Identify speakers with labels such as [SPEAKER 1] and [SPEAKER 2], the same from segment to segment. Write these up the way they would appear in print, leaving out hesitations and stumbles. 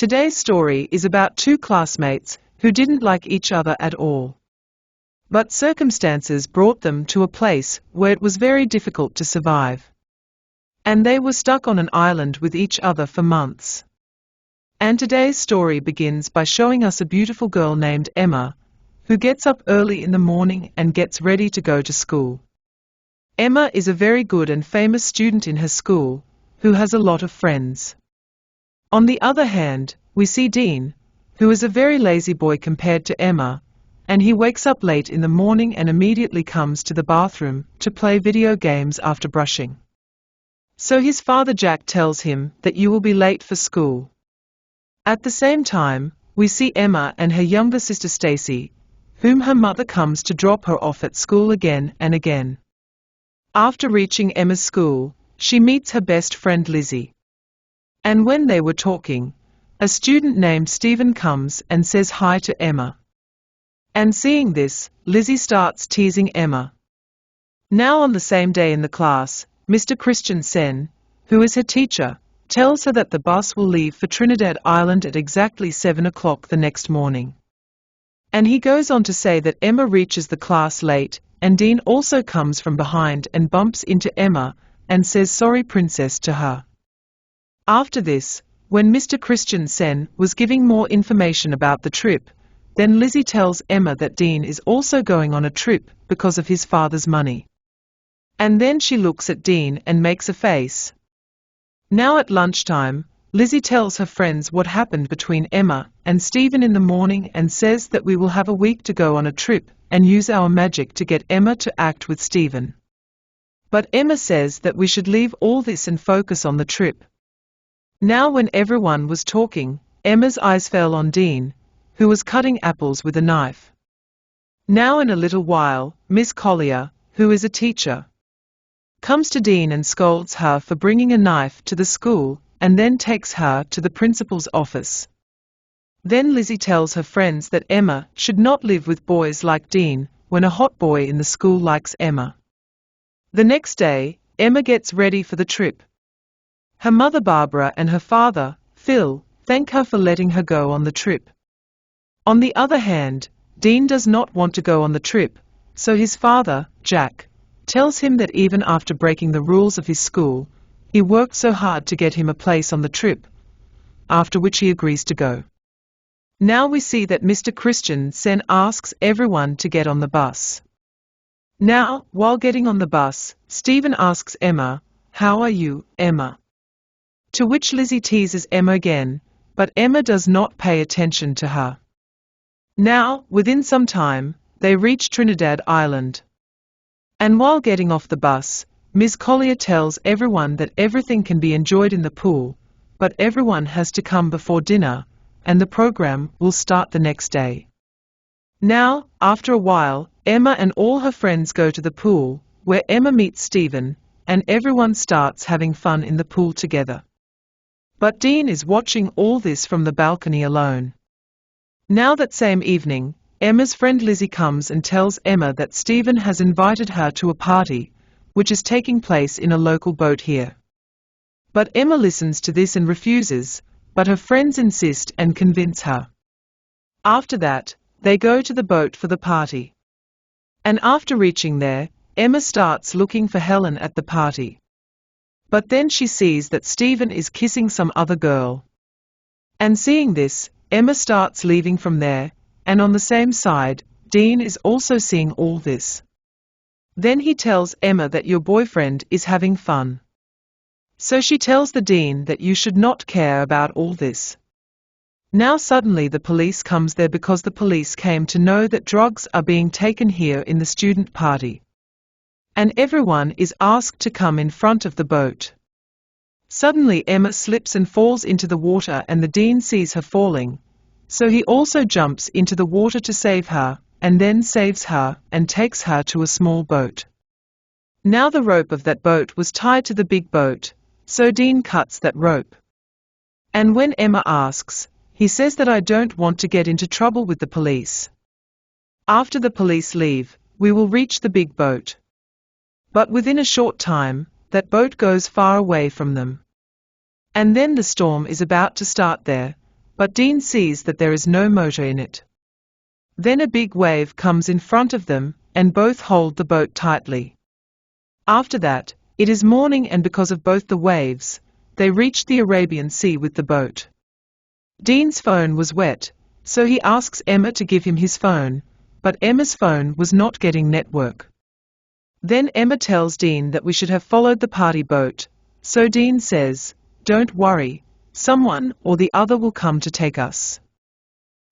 [SPEAKER 1] Today's story is about two classmates who didn't like each other at all. But circumstances brought them to a place where it was very difficult to survive. And they were stuck on an island with each other for months. And today's story begins by showing us a beautiful girl named Emma, who gets up early in the morning and gets ready to go to school. Emma is a very good and famous student in her school, who has a lot of friends. On the other hand, we see Dean, who is a very lazy boy compared to Emma, and he wakes up late in the morning and immediately comes to the bathroom to play video games after brushing. So his father Jack tells him that you will be late for school. At the same time, we see Emma and her younger sister Stacy, whom her mother comes to drop her off at school again and again. After reaching Emma's school, she meets her best friend Lizzie. And when they were talking, a student named Stephen comes and says hi to Emma. And seeing this, Lizzie starts teasing Emma. Now on the same day in the class, Mr. Christian Sen, who is her teacher, tells her that the bus will leave for Trinidad Island at exactly 7 o'clock the next morning. And he goes on to say that Emma reaches the class late, and Dean also comes from behind and bumps into Emma and says sorry princess to her. After this, when Mr. Christian Sen was giving more information about the trip, then Lizzie tells Emma that Dean is also going on a trip because of his father's money. And then she looks at Dean and makes a face. Now at lunchtime, Lizzie tells her friends what happened between Emma and Stephen in the morning and says that we will have a week to go on a trip and use our magic to get Emma to act with Stephen. But Emma says that we should leave all this and focus on the trip. Now when everyone was talking, Emma's eyes fell on Dean, who was cutting apples with a knife. Now in a little while, Miss Collier, who is a teacher, comes to Dean and scolds her for bringing a knife to the school and then takes her to the principal's office. Then Lizzie tells her friends that Emma should not live with boys like Dean when a hot boy in the school likes Emma. The next day, Emma gets ready for the trip. Her mother Barbara and her father, Phil, thank her for letting her go on the trip. On the other hand, Dean does not want to go on the trip, so his father, Jack, tells him that even after breaking the rules of his school, he worked so hard to get him a place on the trip, after which he agrees to go. Now we see that Mr. Christian Sen asks everyone to get on the bus. Now, while getting on the bus, Stephen asks Emma, "How are you, Emma?" To which Lizzie teases Emma again, but Emma does not pay attention to her. Now, within some time, they reach Trinidad Island. And while getting off the bus, Ms. Collier tells everyone that everything can be enjoyed in the pool, but everyone has to come before dinner, and the program will start the next day. Now, after a while, Emma and all her friends go to the pool, where Emma meets Stephen, and everyone starts having fun in the pool together. But Dean is watching all this from the balcony alone. Now that same evening, Emma's friend Lizzie comes and tells Emma that Stephen has invited her to a party, which is taking place in a local boat here. But Emma listens to this and refuses, but her friends insist and convince her. After that, they go to the boat for the party. And after reaching there, Emma starts looking for Helen at the party. But then she sees that Stephen is kissing some other girl. And seeing this, Emma starts leaving from there, and on the same side, Dean is also seeing all this. Then he tells Emma that your boyfriend is having fun. So she tells the dean that you should not care about all this. Now suddenly the police comes there because the police came to know that drugs are being taken here in the student party. And everyone is asked to come in front of the boat. Suddenly Emma slips and falls into the water and the dean sees her falling, so he also jumps into the water to save her, and then saves her and takes her to a small boat. Now the rope of that boat was tied to the big boat, so Dean cuts that rope. And when Emma asks, he says that I don't want to get into trouble with the police. After the police leave, we will reach the big boat. But within a short time, that boat goes far away from them. And then the storm is about to start there, but Dean sees that there is no motor in it. Then a big wave comes in front of them, and both hold the boat tightly. After that, it is morning, and because of both the waves, they reach the Arabian Sea with the boat. Dean's phone was wet, so he asks Emma to give him his phone, but Emma's phone was not getting network. Then Emma tells Dean that we should have followed the party boat, so Dean says, "Don't worry, someone or the other will come to take us."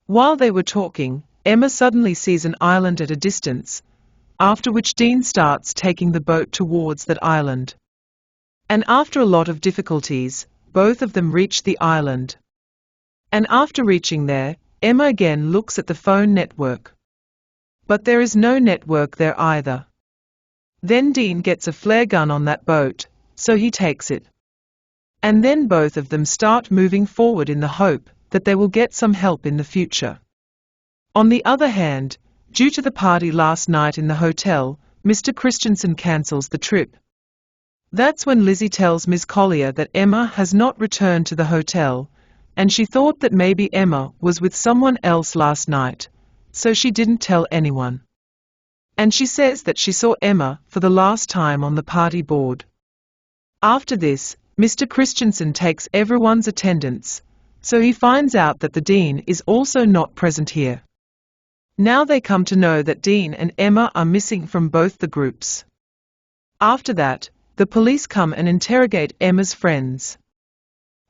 [SPEAKER 1] While they were talking, Emma suddenly sees an island at a distance, after which Dean starts taking the boat towards that island. And after a lot of difficulties, both of them reach the island. And after reaching there, Emma again looks at the phone network. But there is no network there either. Then Dean gets a flare gun on that boat, so he takes it. And then both of them start moving forward in the hope that they will get some help in the future. On the other hand, due to the party last night in the hotel, Mr. Christensen cancels the trip. That's when Lizzie tells Ms. Collier that Emma has not returned to the hotel, and she thought that maybe Emma was with someone else last night, so she didn't tell anyone. And she says that she saw Emma for the last time on the party board. After this, Mr. Christensen takes everyone's attendance, so he finds out that the Dean is also not present here. Now they come to know that Dean and Emma are missing from both the groups. After that, the police come and interrogate Emma's friends.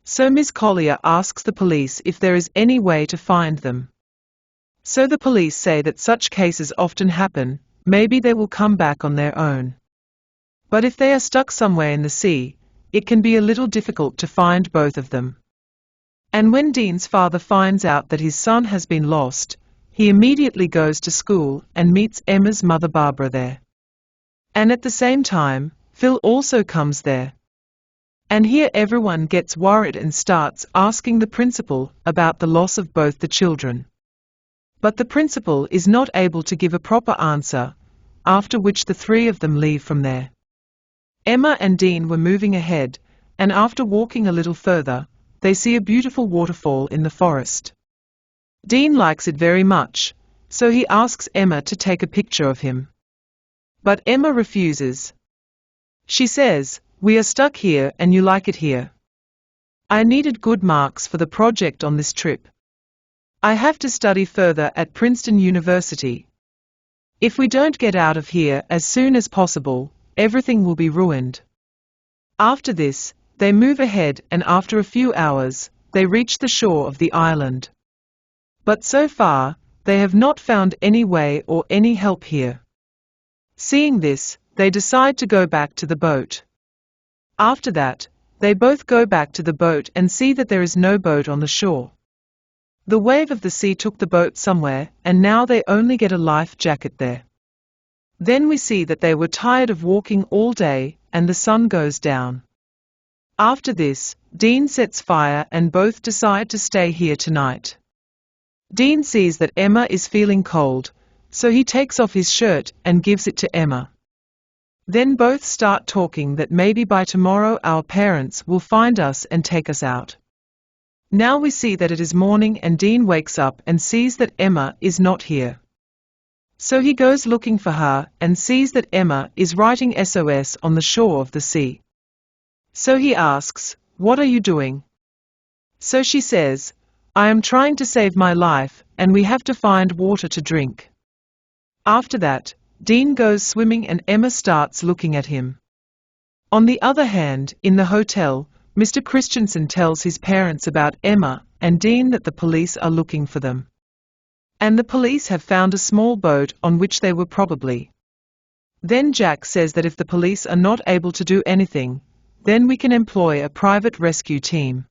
[SPEAKER 1] So Ms. Collier asks the police if there is any way to find them. So the police say that such cases often happen, maybe they will come back on their own. But if they are stuck somewhere in the sea, it can be a little difficult to find both of them. And when Dean's father finds out that his son has been lost, he immediately goes to school and meets Emma's mother Barbara there. And at the same time, Phil also comes there. And here everyone gets worried and starts asking the principal about the loss of both the children. But the principal is not able to give a proper answer, after which the three of them leave from there. Emma and Dean were moving ahead, and after walking a little further, they see a beautiful waterfall in the forest. Dean likes it very much, so he asks Emma to take a picture of him. But Emma refuses. She says, "We are stuck here and you like it here. I needed good marks for the project on this trip. I have to study further at Princeton University. If we don't get out of here as soon as possible, everything will be ruined." After this, they move ahead, and after a few hours, they reach the shore of the island. But so far, they have not found any way or any help here. Seeing this, they decide to go back to the boat. After that, they both go back to the boat and see that there is no boat on the shore. The wave of the sea took the boat somewhere, and now they only get a life jacket there. Then we see that they were tired of walking all day, and the sun goes down. After this, Dean sets fire and both decide to stay here tonight. Dean sees that Emma is feeling cold, so he takes off his shirt and gives it to Emma. Then both start talking that maybe by tomorrow our parents will find us and take us out. Now we see that it is morning, and Dean wakes up and sees that Emma is not here. So he goes looking for her and sees that Emma is writing SOS on the shore of the sea. So he asks, "What are you doing?" So she says, "I am trying to save my life, and we have to find water to drink." After that, Dean goes swimming and Emma starts looking at him. On the other hand, in the hotel, Mr. Christensen tells his parents about Emma and Dean that the police are looking for them. And the police have found a small boat on which they were probably. Then Jack says that if the police are not able to do anything, then we can employ a private rescue team.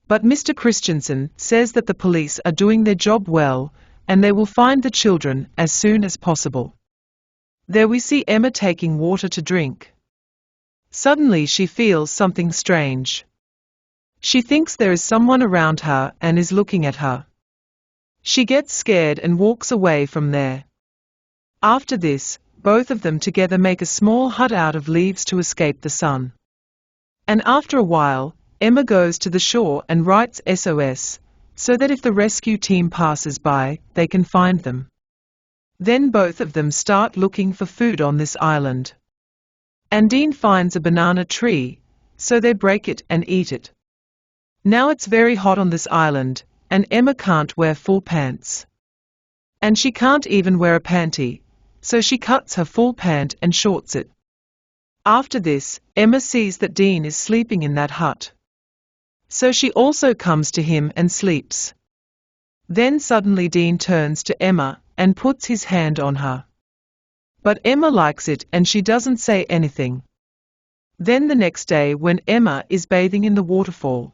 [SPEAKER 1] But Mr. Christensen says that the police are doing their job well, and they will find the children as soon as possible. There we see Emma taking water to drink. Suddenly she feels something strange. She thinks there is someone around her and is looking at her. She gets scared and walks away from there. After this, both of them together make a small hut out of leaves to escape the sun. And after a while, Emma goes to the shore and writes SOS, so that if the rescue team passes by, they can find them. Then both of them start looking for food on this island. And Dean finds a banana tree, so they break it and eat it. Now it's very hot on this island, and Emma can't wear full pants. And she can't even wear a panty, so she cuts her full pant and shorts it. After this, Emma sees that Dean is sleeping in that hut. So she also comes to him and sleeps. Then suddenly Dean turns to Emma and puts his hand on her. But Emma likes it and she doesn't say anything. Then the next day when Emma is bathing in the waterfall,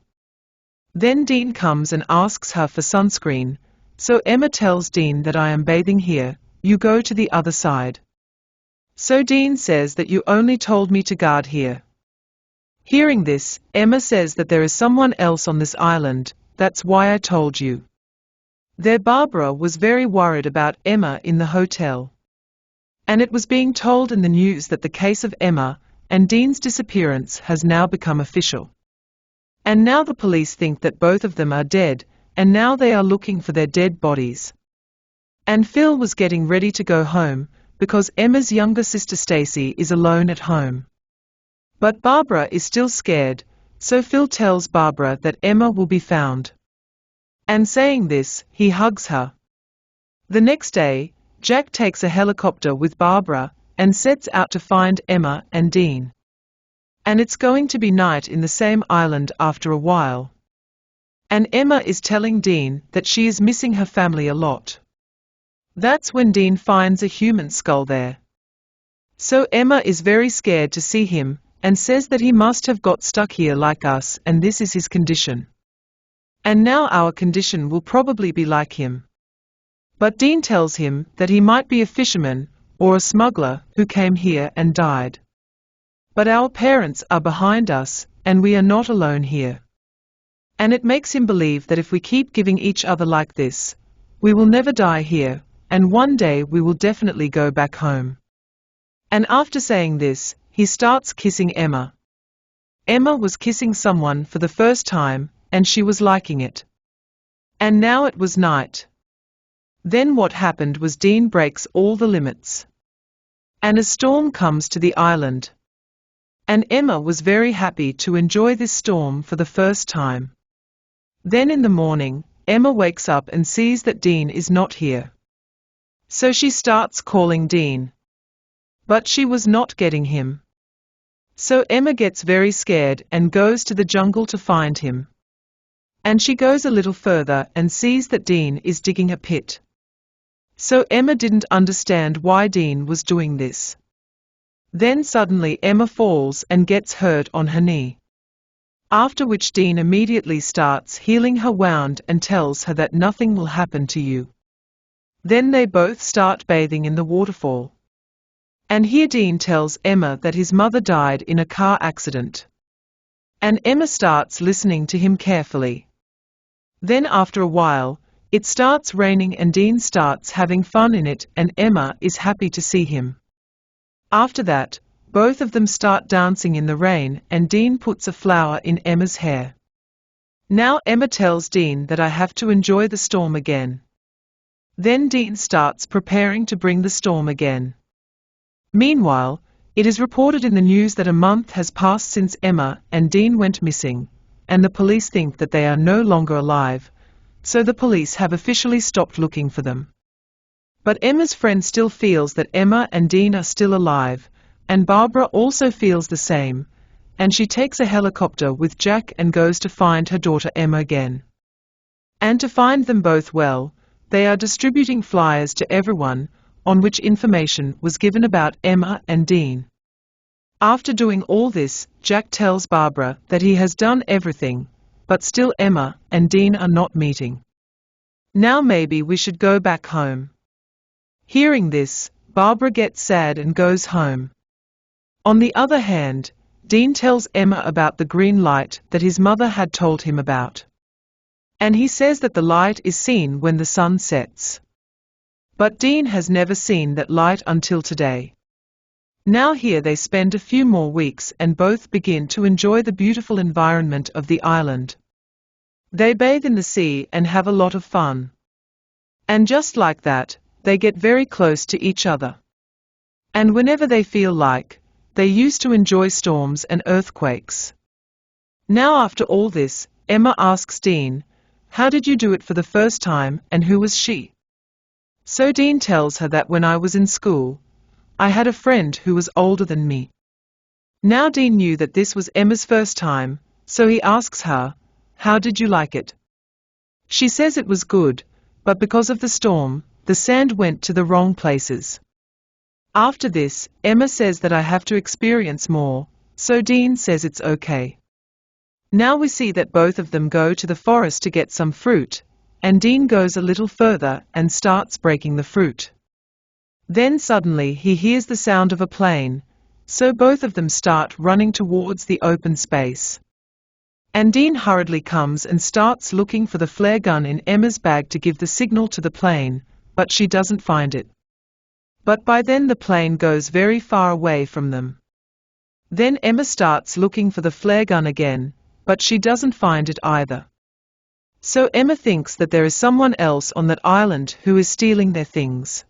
[SPEAKER 1] then Dean comes and asks her for sunscreen, so Emma tells Dean that I am bathing here, you go to the other side. So Dean says that you only told me to guard here. Hearing this, Emma says that there is someone else on this island, that's why I told you. There Barbara was very worried about Emma in the hotel. And it was being told in the news that the case of Emma and Dean's disappearance has now become official. And now the police think that both of them are dead, and now they are looking for their dead bodies. And Phil was getting ready to go home, because Emma's younger sister Stacy is alone at home. But Barbara is still scared, so Phil tells Barbara that Emma will be found. And saying this, he hugs her. The next day, Jack takes a helicopter with Barbara and sets out to find Emma and Dean. And it's going to be night in the same island after a while. And Emma is telling Dean that she is missing her family a lot. That's when Dean finds a human skull there. So Emma is very scared to see him, and says that he must have got stuck here like us and this is his condition. And now our condition will probably be like him. But Dean tells him that he might be a fisherman, or a smuggler, who came here and died. But our parents are behind us, and we are not alone here. And it makes him believe that if we keep giving each other like this, we will never die here, and one day we will definitely go back home. And after saying this, he starts kissing Emma. Emma was kissing someone for the first time, and she was liking it. And now it was night. Then what happened was Dean breaks all the limits. And a storm comes to the island. And Emma was very happy to enjoy this storm for the first time. Then in the morning, Emma wakes up and sees that Dean is not here. So she starts calling Dean. But she was not getting him. So Emma gets very scared and goes to the jungle to find him. And she goes a little further and sees that Dean is digging a pit. So Emma didn't understand why Dean was doing this. Then suddenly Emma falls and gets hurt on her knee. After which Dean immediately starts healing her wound and tells her that nothing will happen to you. Then they both start bathing in the waterfall. And here Dean tells Emma that his mother died in a car accident. And Emma starts listening to him carefully. Then after a while, it starts raining and Dean starts having fun in it and Emma is happy to see him. After that, both of them start dancing in the rain and Dean puts a flower in Emma's hair. Now Emma tells Dean that I have to enjoy the storm again. Then Dean starts preparing to bring the storm again. Meanwhile, it is reported in the news that a month has passed since Emma and Dean went missing, and the police think that they are no longer alive, so the police have officially stopped looking for them. But Emma's friend still feels that Emma and Dean are still alive, and Barbara also feels the same, and she takes a helicopter with Jack and goes to find her daughter Emma again. And to find them both well, they are distributing flyers to everyone, on which information was given about Emma and Dean. After doing all this, Jack tells Barbara that he has done everything, but still Emma and Dean are not meeting. Now maybe we should go back home. Hearing this, Barbara gets sad and goes home. On the other hand, Dean tells Emma about the green light that his mother had told him about. And he says that the light is seen when the sun sets. But Dean has never seen that light until today. Now here they spend a few more weeks and both begin to enjoy the beautiful environment of the island. They bathe in the sea and have a lot of fun. And just like that, they get very close to each other. And whenever they feel like, they used to enjoy storms and earthquakes. Now after all this, Emma asks Dean, "How did you do it for the first time, and who was she?" So Dean tells her that when I was in school, I had a friend who was older than me. Now Dean knew that this was Emma's first time, so he asks her, "How did you like it?" She says it was good, but because of the storm, the sand went to the wrong places. After this, Emma says that I have to experience more, so Dean says it's okay. Now we see that both of them go to the forest to get some fruit, and Dean goes a little further and starts breaking the fruit. Then suddenly he hears the sound of a plane, so both of them start running towards the open space. And Dean hurriedly comes and starts looking for the flare gun in Emma's bag to give the signal to the plane, but she doesn't find it. But by then the plane goes very far away from them. Then Emma starts looking for the flare gun again, but she doesn't find it either. So Emma thinks that there is someone else on that island who is stealing their things.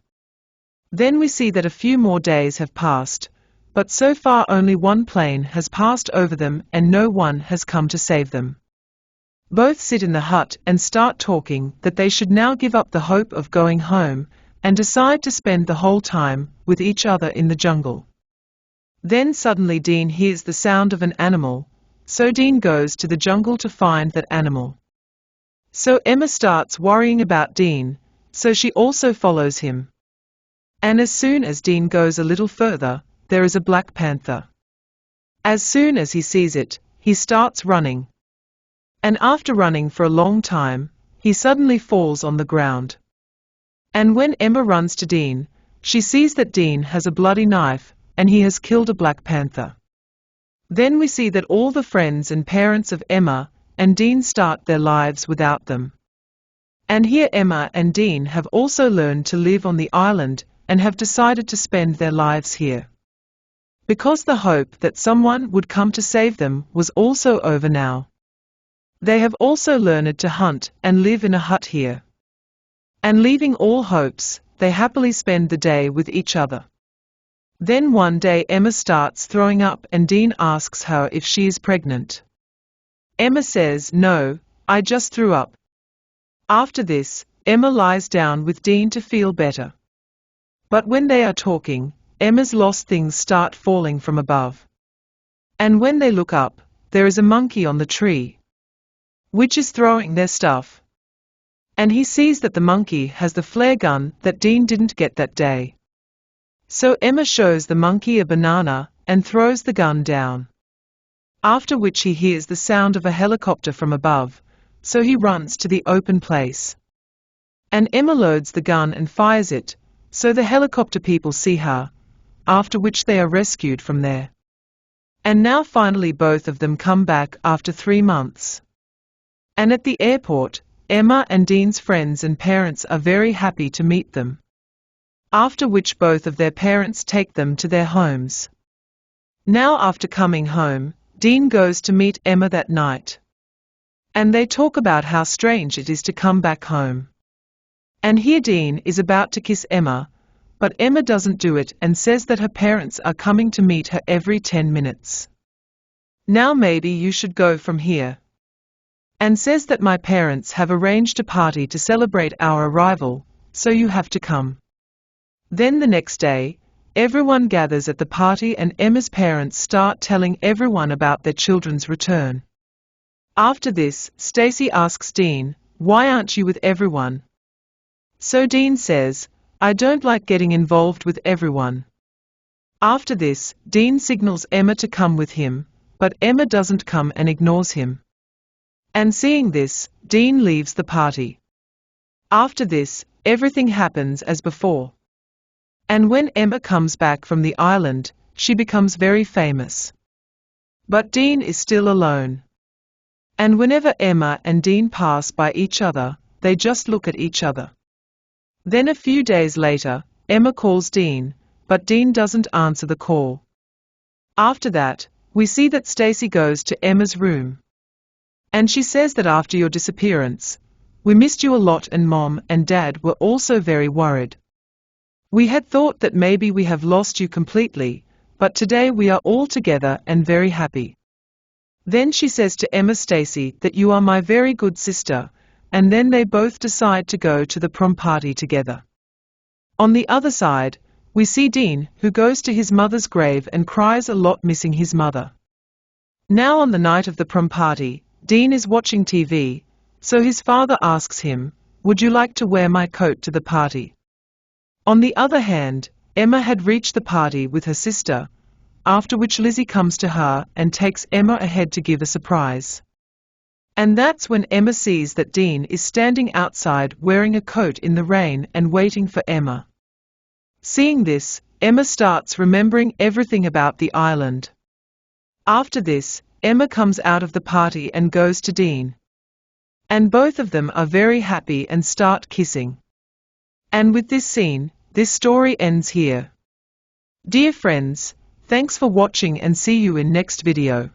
[SPEAKER 1] Then we see that a few more days have passed, but so far only one plane has passed over them and no one has come to save them. Both sit in the hut and start talking that they should now give up the hope of going home and decide to spend the whole time with each other in the jungle. Then suddenly Dean hears the sound of an animal, so Dean goes to the jungle to find that animal. So Emma starts worrying about Dean, so she also follows him. And as soon as Dean goes a little further, there is a black panther. As soon as he sees it, he starts running. And after running for a long time, he suddenly falls on the ground. And when Emma runs to Dean, she sees that Dean has a bloody knife, and he has killed a black panther. Then we see that all the friends and parents of Emma and Dean start their lives without them. And here Emma and Dean have also learned to live on the island and have decided to spend their lives here. Because the hope that someone would come to save them was also over now. They have also learned to hunt and live in a hut here. And leaving all hopes, they happily spend the day with each other. Then one day Emma starts throwing up and Dean asks her if she is pregnant. Emma says, "No, I just threw up." After this, Emma lies down with Dean to feel better. But when they are talking, Emma's lost things start falling from above. And when they look up, there is a monkey on the tree, which is throwing their stuff. And he sees that the monkey has the flare gun that Dean didn't get that day. So Emma shows the monkey a banana and throws the gun down. After which he hears the sound of a helicopter from above, so he runs to the open place. And Emma loads the gun and fires it, so the helicopter people see her, after which they are rescued from there. And now finally both of them come back after 3 months. And at the airport, Emma and Dean's friends and parents are very happy to meet them. After which both of their parents take them to their homes. Now after coming home, Dean goes to meet Emma that night. And they talk about how strange it is to come back home. And here Dean is about to kiss Emma, but Emma doesn't do it and says that her parents are coming to meet her every 10 minutes. "Now maybe you should go from here." And says that "My parents have arranged a party to celebrate our arrival, so you have to come." Then the next day, everyone gathers at the party and Emma's parents start telling everyone about their children's return. After this, Stacy asks Dean, "Why aren't you with everyone?" So Dean says, "I don't like getting involved with everyone." After this, Dean signals Emma to come with him, but Emma doesn't come and ignores him. And seeing this, Dean leaves the party. After this, everything happens as before. And when Emma comes back from the island, she becomes very famous. But Dean is still alone. And whenever Emma and Dean pass by each other, they just look at each other. Then a few days later, Emma calls Dean, but Dean doesn't answer the call. After that, we see that Stacy goes to Emma's room. And she says that after your disappearance, we missed you a lot and Mom and Dad were also very worried. We had thought that maybe we have lost you completely, but today we are all together and very happy. Then she says to Emma Stacy that you are my very good sister, and then they both decide to go to the prom party together. On the other side, we see Dean, who goes to his mother's grave and cries a lot missing his mother. Now on the night of the prom party, Dean is watching TV, so his father asks him, "Would you like to wear my coat to the party?" On the other hand, Emma had reached the party with her sister, after which Lizzie comes to her and takes Emma ahead to give a surprise. And that's when Emma sees that Dean is standing outside wearing a coat in the rain and waiting for Emma. Seeing this, Emma starts remembering everything about the island. After this, Emma comes out of the party and goes to Dean. And both of them are very happy and start kissing. And with this scene, this story ends here. Dear friends, thanks for watching and see you in next video.